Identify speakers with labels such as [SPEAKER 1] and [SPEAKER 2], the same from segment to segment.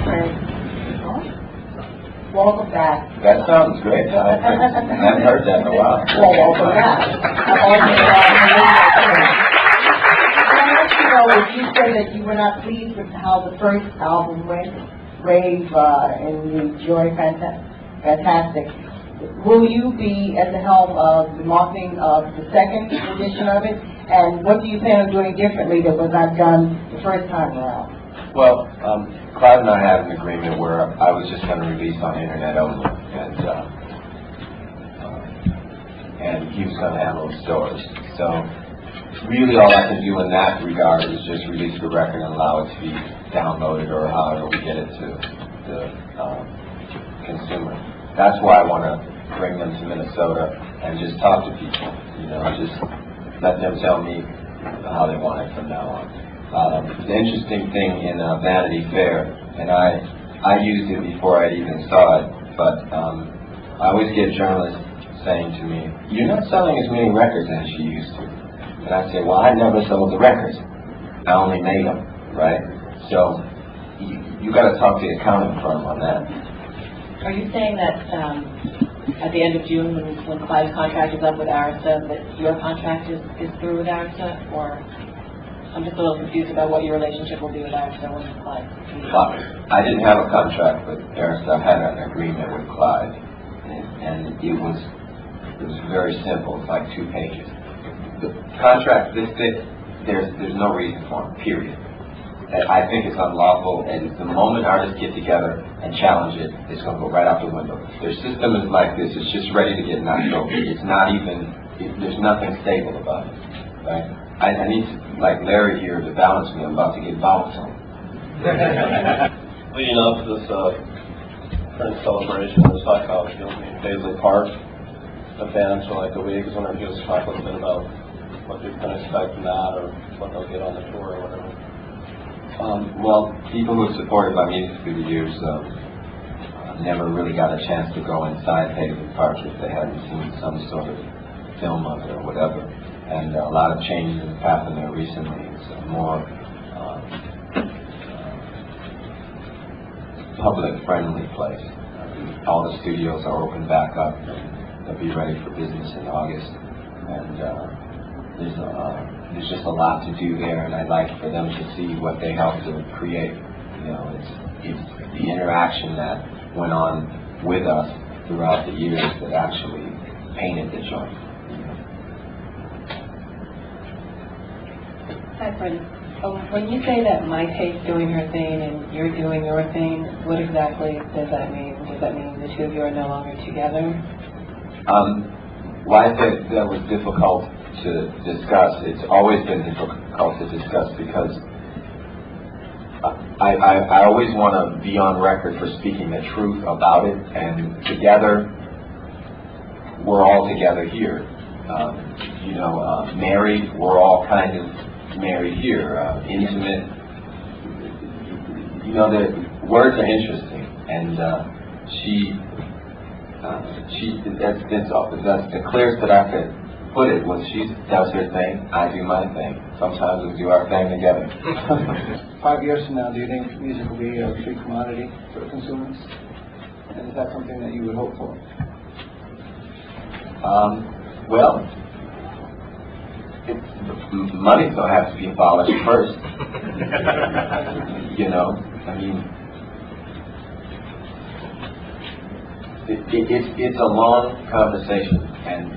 [SPEAKER 1] Frank. Welcome back.
[SPEAKER 2] That sounds great. I haven't heard that in a while.
[SPEAKER 1] Well, welcome back. You said that you were not pleased with how the first album went, Rave and the Joy Fantastic. Will you be at the helm of the marketing of the second edition of it? And what do you plan on doing differently that was not done the first time around?
[SPEAKER 2] Well, Clyde and I had an agreement where I was just going to release on the internet only, and he was going to handle the stores. So really all I can do in that regard is just release the record and allow it to be downloaded or however we get it to the consumer. That's why I want to bring them to Minnesota and just talk to people, just let them tell me how they want it from now on. The interesting thing in Vanity Fair, and I used it before I even saw it, but I always get journalists saying to me, "You're not selling as many records as you used to." And I say, "Well, I never sold the records. I only made them, right?" So you got to talk to the accounting firm on that.
[SPEAKER 3] Are you saying that at the end of June, when Clyde's contract is up with Arista, that your contract is through with Arista, or? I'm just a little confused about what your relationship will be with Arista when Clyde.
[SPEAKER 2] I didn't have a contract with Arista. I had an agreement with Clyde, and it was very simple. It's like 2 pages. The contract this thick, there's no reason for it, period. I think it's unlawful, and the moment artists get together and challenge it, it's going to go right out the window. Their system is like this. It's just ready to get knocked over. It's not even, there's nothing stable about it, right? I need to, like Larry here, to balance me. I'm about to get bounced on.
[SPEAKER 4] Leading up to this Prince celebration, there's like how you'll be in Paisley Park. The fans for like a week. I was wondering if you could talk a little bit about what you can expect from that, or what they'll get on the tour or whatever.
[SPEAKER 2] Well, people who have supported my music through the years never really got a chance to go inside Paisley Park if they hadn't seen some sort of film of it or whatever. And a lot of changes have happened there recently. It's a more public-friendly place. All the studios are open back up, and they'll be ready for business in August. And there's just a lot to do there, and I'd like for them to see what they helped to create. It's the interaction that went on with us throughout the years that actually painted the joint.
[SPEAKER 3] Hi, Freddie. When you say that my tape's doing her thing and you're doing your thing, what exactly does that mean? Does that mean the two of you are no longer together?
[SPEAKER 2] Well, I said that was difficult to discuss. It's always been difficult to discuss because I always want to be on record for speaking the truth about it, and together, we're all together here. Married, we're all kind of married here. Intimate, the words are interesting, and that's the clearest that I could put it. Was she does her thing, I do my thing. Sometimes we do our thing together.
[SPEAKER 5] 5 years from now, do you think music will be a free commodity for the consumers? And is that something that you would hope for?
[SPEAKER 2] Well, money's going to have to be abolished first. It's a long conversation, and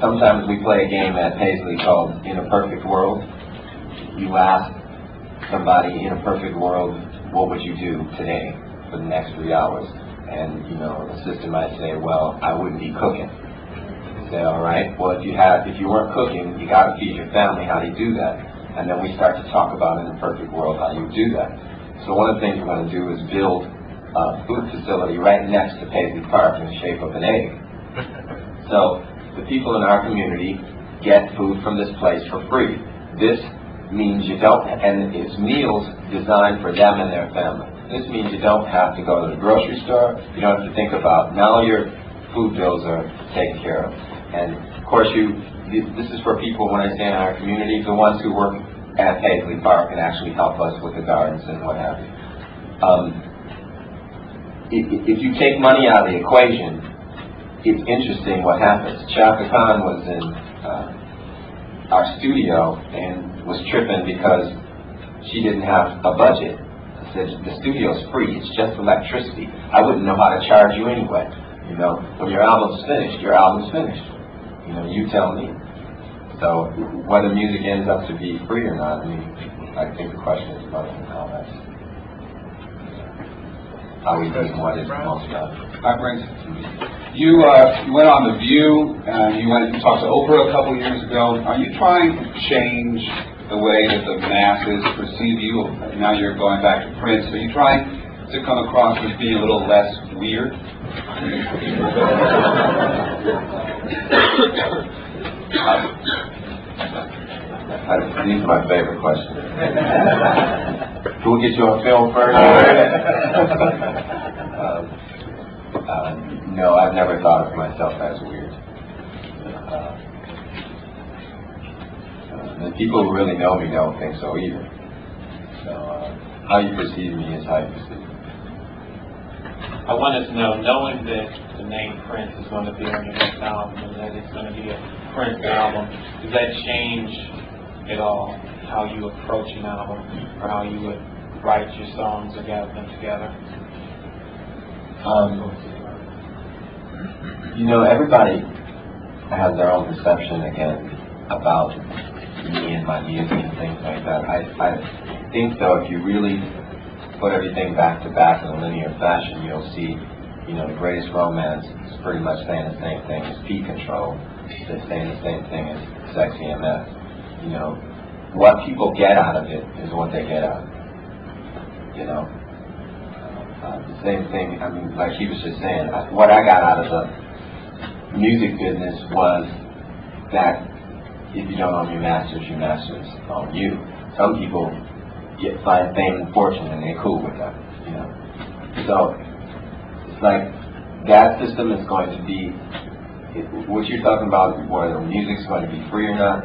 [SPEAKER 2] sometimes we play a game at Paisley called In a Perfect World. You ask somebody, in a perfect world, what would you do today for the next 3 hours? And, the system might say, well, I wouldn't be cooking. Say, all right, well, if you weren't cooking, you got to feed your family. How do you do that? And then we start to talk about in a perfect world how you do that. So one of the things we're going to do is build a food facility right next to Paisley Park in the shape of an egg. So the people in our community get food from this place for free. This means you don't, and it's meals designed for them and their family. This means you don't have to go to the grocery store. You don't have to think about, now your food bills are taken care of. And of course, this is for people, when I say in our community, the ones who work at Paisley Park and actually help us with the gardens and what have you. If you take money out of the equation, it's interesting what happens. Chaka Khan was in our studio and was tripping because she didn't have a budget. I said, the studio's free, it's just electricity. I wouldn't know how to charge you anyway. You know, when your album's finished, your album's finished. You know, you tell me. So whether music ends up to be free or not, I mean, I think the question is money and how that's, how we do what is most valuable.
[SPEAKER 6] Hi, Prince. You went on The View, and you talked to Oprah a couple years ago. Are you trying to change the way that the masses perceive you? Now you're going back to Prince. Are you trying to come across as being a little less weird?
[SPEAKER 2] These are my favorite questions. Can we get you on film first? No, I've never thought of myself as weird. The people who really know me don't think so either. So how you perceive me is how you perceive me.
[SPEAKER 7] I wanted to know, knowing that the name Prince is going to be on your next album and that it's going to be a Prince album, does that change at all how you approach an album or how you would write your songs or gather them together?
[SPEAKER 2] You know, everybody has their own perception again about me and my music and things like that. I think though, if you really put everything back to back in a linear fashion, you'll see, you know, The Greatest Romance is pretty much saying the same thing as P Control. It's saying the same thing as Sexy MF. You know, what people get out of it is what they get out of it. You know, the same thing. I mean, like he was just saying, what I got out of the music business was that if you don't own your masters own you. Some people find fame and fortune and they're cool with that, you know. So it's like that system is going to be, what you're talking about, whether music's going to be free or not,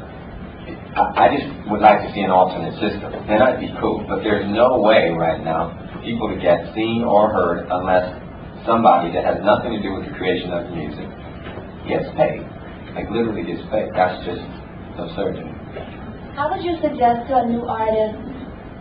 [SPEAKER 2] I just would like to see an alternate system. Then I'd be cool. But there's no way right now for people to get seen or heard unless somebody that has nothing to do with the creation of the music gets paid. Like literally gets paid. That's just absurd.
[SPEAKER 8] How would you suggest to a new artist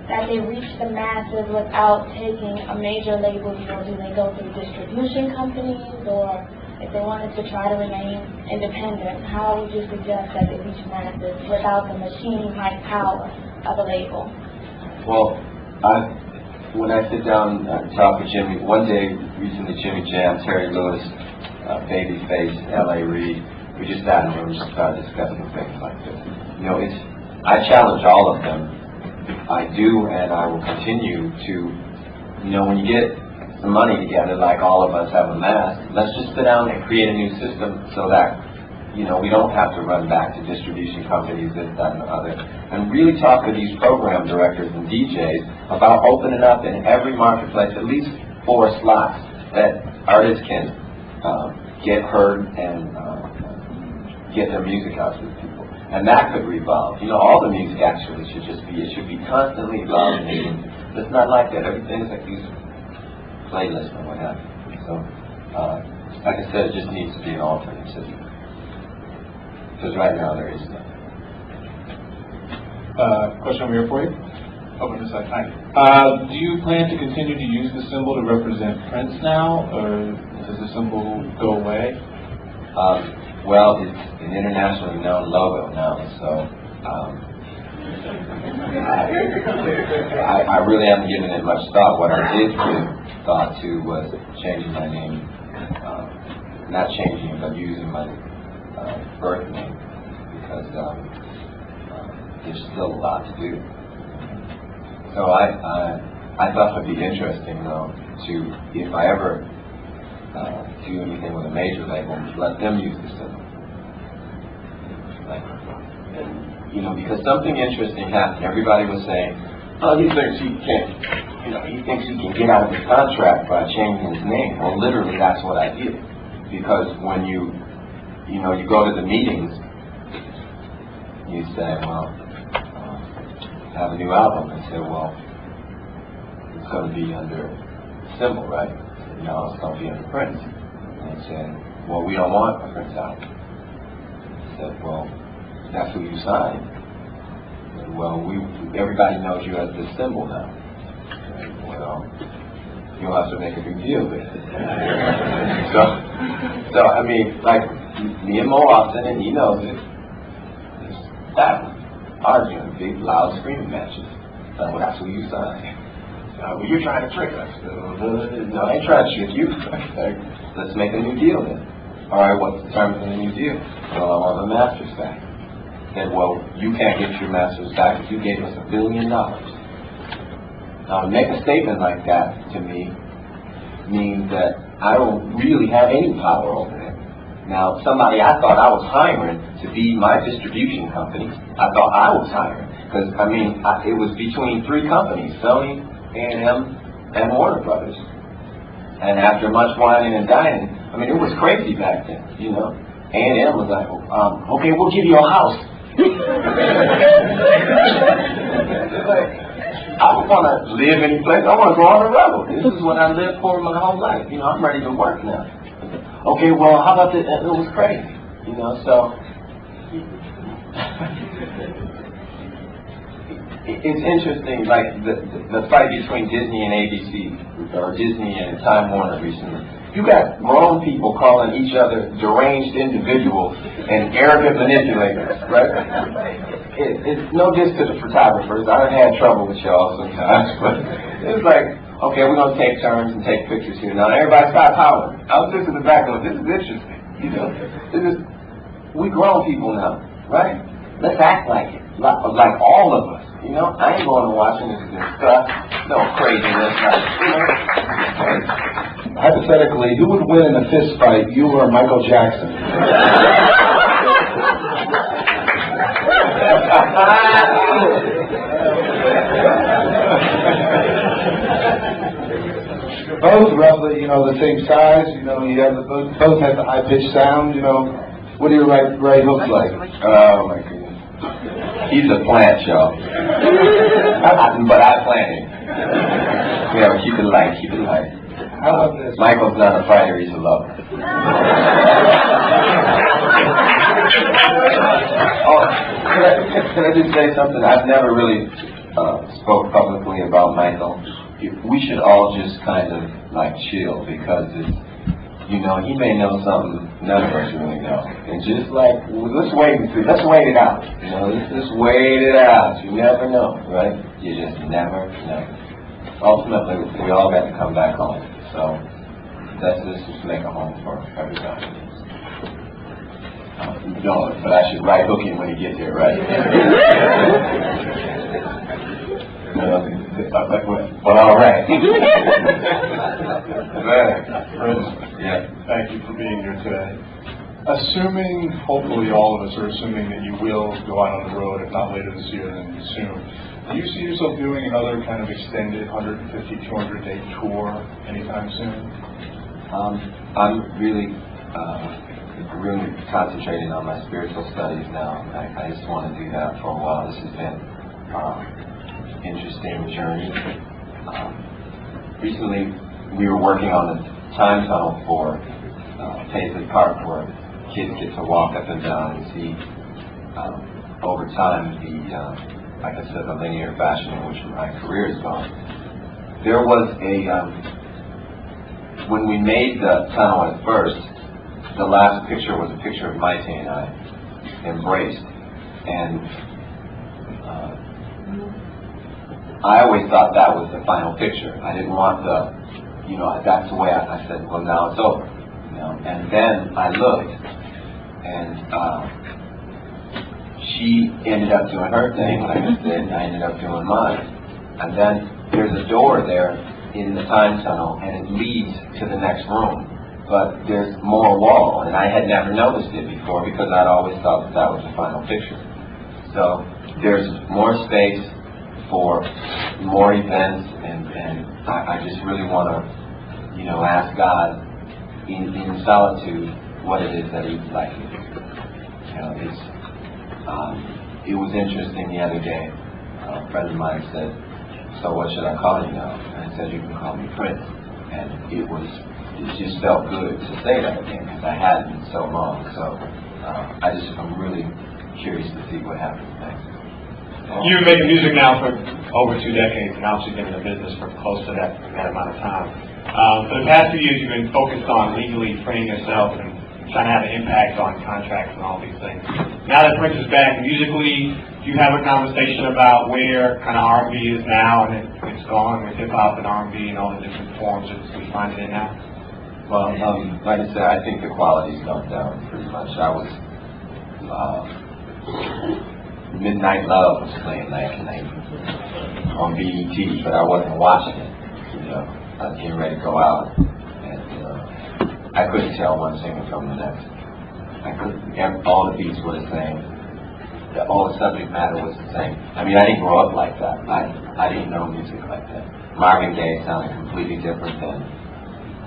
[SPEAKER 8] that they reach the masses without taking a major label deal? Do they go through distribution companies, or if they wanted to try to remain independent, how would you suggest that they reach masses without the machine-like power of a label?
[SPEAKER 2] Well, when I sit down and talk with Jimmy, one day recently Jimmy Jam, Terry Lewis, Babyface, L.A. Reid, we just sat in the room and just started discussing things like this. You know, I challenge all of them. I do, and I will continue to, you know, when you get some money together, like all of us have amassed, let's just sit down and create a new system so that, you know, we don't have to run back to distribution companies, this, that, and the other, and really talk to these program directors and DJs about opening up in every marketplace at least 4 slots that artists can get heard and get their music out to the people. And that could revolve. You know, all the music actually should just be, it should be constantly evolving. It's not like that. Everything is like these playlists and what have you. So, like I said, it just needs to be an alternate system. Because right now there is none.
[SPEAKER 9] Question over here for you. Over this side. Hi. Do you plan to continue to use the symbol to represent Prince now, or does the symbol go away?
[SPEAKER 2] Well, it's an internationally known logo now, so I really haven't given it much thought. What I did give thought to was changing my name, not changing, but using my birth name, because there's still a lot to do. So I thought it would be interesting, though, to, if I ever do anything with a major label, let them use the symbol. Like, and, you know, because something interesting happened. Everybody was saying, oh, he thinks he can, you know, he thinks he can get out of the contract by changing his name. Well, literally, that's what I did. Because when you know, you go to the meetings, you say, well, have a new album. I said, well, it's going to be under symbol, right? No, it's going to be under Prince. And I said, well, we don't want a Prince album. I said, well, that's who you signed. I said, well, everybody knows you as this symbol now. I said, well, you'll have to make a big deal of it. so I mean, like, me and Mo Austin, and he knows it, is that arguing, big, loud, screaming matches. Well, that's who you signed. Well, you're trying to trick us. No, I ain't trying to trick you. Let's make a new deal then. All right, what's the terms of the new deal? Well, I want my masters back. Said, well, you can't get your masters back if you gave us $1 billion. Now, to make a statement like that to me means that I don't really have any power over them. Now, somebody I thought I was hiring to be my distribution company, I thought I was hiring. Because, I mean, it was between 3 companies, Sony, A&M, and Warner Brothers. And after much whining and dining, I mean, it was crazy back then, you know. A&M was like, okay, we'll give you a house. Like, I don't want to live any place. I want to go on the road. This is what I lived for my whole life. You know, I'm ready to work now. Okay, well, how about this? It was crazy, you know, so it's interesting, like the fight between Disney and ABC, or Disney and Time Warner recently. You got grown people calling each other deranged individuals and arrogant manipulators, right? It's no diss to the photographers. I've had trouble with y'all sometimes, but it's like, okay, we're going to take turns and take pictures here. Now, everybody's got power. I was just in the back going, this is interesting, you know. We grown people now, right? Let's act like it, like all of us, you know. I ain't going to Washington to discuss no craziness, like, you know.
[SPEAKER 10] Hypothetically, who would win in a fist fight, you or Michael Jackson? Both roughly, you know, the same size. You know, you have both have the high pitched sound. You know, what do your right hooks like?
[SPEAKER 2] Oh my goodness, he's a plant, y'all. But I plant him. Yeah, keep it light, keep it light.
[SPEAKER 10] How about this?
[SPEAKER 2] Michael's not a fighter, he's a lover. Oh, can I just say something? I've never really spoke publicly about Michael. We should all just kind of like chill, because it's, you know, he may know something none of us really know. And just like, let's wait and see. Let's wait it out. You know, let's just wait it out. You never know, right? You just never know. Ultimately, we all got to come back home. So let's just make a home for everybody. No, but I should right hook him when he gets here, right? Well, all right.
[SPEAKER 9] Prince,
[SPEAKER 2] Yeah.
[SPEAKER 9] thank you for being here today. Assuming, hopefully all of us are assuming that you will go out on the road, if not later this year, then soon. Do you see yourself doing another kind of extended 150, 200-day tour anytime soon?
[SPEAKER 2] I'm really concentrating on my spiritual studies now. I just want to do that for a while. This has been interesting journey. Recently, we were working on a time tunnel for Paisley Park, where kids get to walk up and down and see over time like I said, the linear fashion in which my career has gone. There was when we made the tunnel at first, the last picture was a picture of Maite and I embraced, and I always thought that was the final picture. I didn't want that's the way I said, well, now it's over. You know? And then I looked, and she ended up doing her thing, like I said, and I ended up doing mine. And then there's a door there in the time tunnel, and it leads to the next room. But there's more wall, and I had never noticed it before, because I'd always thought that was the final picture. So there's more space for more events, and I just really want to, ask God in solitude what it is that He'd like me to do. It was interesting the other day. A friend of mine said, so what should I call you now? And I said, you can call me Prince. And it just felt good to say that again, because I hadn't in so long. So I'm really curious to see what happens next.
[SPEAKER 11] You've been making music now for over 2 decades, and obviously been in the business for close to that amount of time. For the past few years, you've been focused on legally freeing yourself and trying to have an impact on contracts and all these things. Now that Prince is back musically, do you have a conversation about where kind of R&B is now and it's gone with hip-hop and R&B and all the different forms that we find it in now?
[SPEAKER 2] Well, like I said, I think the quality's gone down pretty much. I was, Midnight Love was playing last night on BET, but I wasn't watching it. You know, I was getting ready to go out, and I couldn't tell one singer from the next. I couldn't. All the beats were the same. All the subject matter was the same. I mean, I didn't grow up like that. I didn't know music like that. Marvin Gaye sounded completely different than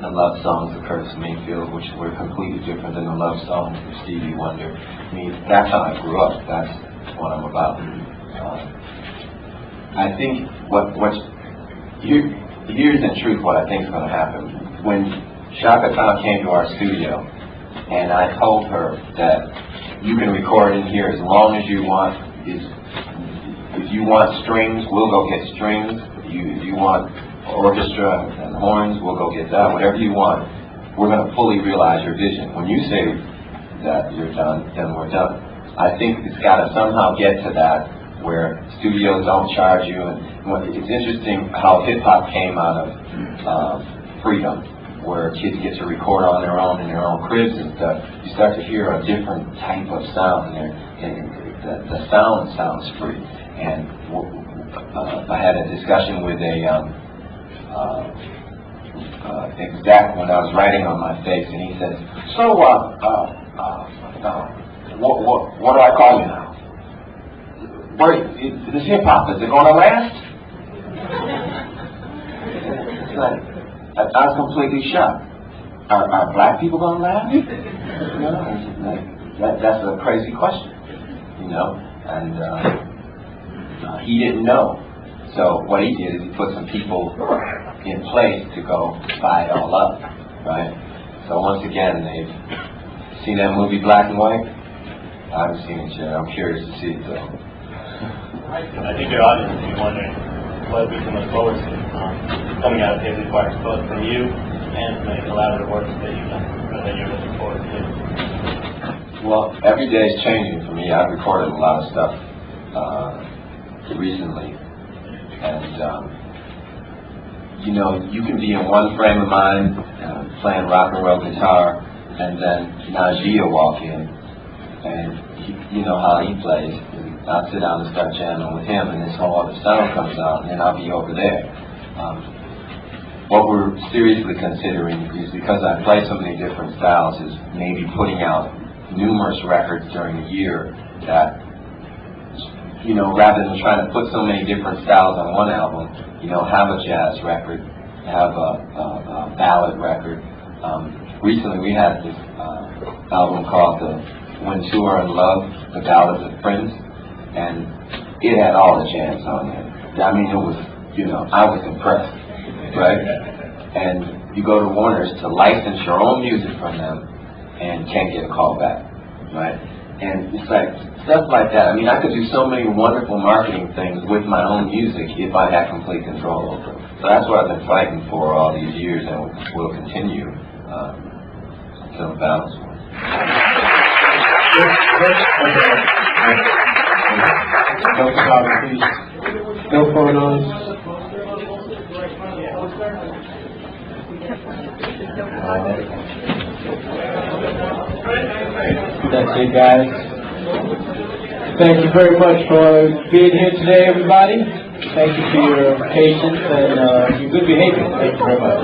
[SPEAKER 2] the love songs of Curtis Mayfield, which were completely different than the love songs of Stevie Wonder. I mean, that's how I grew up. That's what I'm about. I think here's in truth what I think is going to happen. When Shaka Khan came to our studio, and I told her that you can record in here as long as you want. If you want strings, we'll go get strings. If you want orchestra and horns, we'll go get that. Whatever you want, we're going to fully realize your vision. When you say that you're done, then we're done. I think it's got to somehow get to that where studios don't charge you. And it's interesting how hip-hop came out of freedom, where kids get to record on their own in their own cribs and stuff. You start to hear a different type of sound there, and the sound sounds free. And I had a discussion with a exec when I was writing on my face, and he says, "So, what do I call you now? This hip hop, is it going to last?" It's like, I was completely shocked. Are black people going to last? You know, that's a crazy question. You know, and he didn't know. So what he did is he put some people in place to go buy it all up, right? So once again, they've seen that movie Black and White. I haven't seen it yet. I'm curious to see it though.
[SPEAKER 12] I think your audience will be wondering what we can look forward to coming out of Paisley Park, both from you and from the collaborative work that you've done, or that you're looking forward to.
[SPEAKER 2] Well, every day is changing for me. I've recorded a lot of stuff recently, and you know, you can be in one frame of mind playing rock and roll guitar, and then Najee will walk in, and you know how he plays. I'll sit down and start jamming with him, and this whole other sound comes out, and then I'll be over there. What we're seriously considering is, because I play so many different styles, is maybe putting out numerous records during the year that, you know, rather than trying to put so many different styles on one album, you know, have a jazz record, have a ballad record. Recently we had this album called When Two Are in Love, The Ballads of Prince, and it had all the jams on it. I mean, it was, you know, I was impressed, right? And you go to Warner's to license your own music from them and can't get a call back, right? And it's like, stuff like that. I mean, I could do so many wonderful marketing things with my own music if I had complete control over it. So that's what I've been fighting for all these years, and will continue until the battle's won.
[SPEAKER 10] No photos.
[SPEAKER 13] That's it, guys. Thank you very much for being here today, everybody. Thank you for your patience and your good behavior. Thank you very much.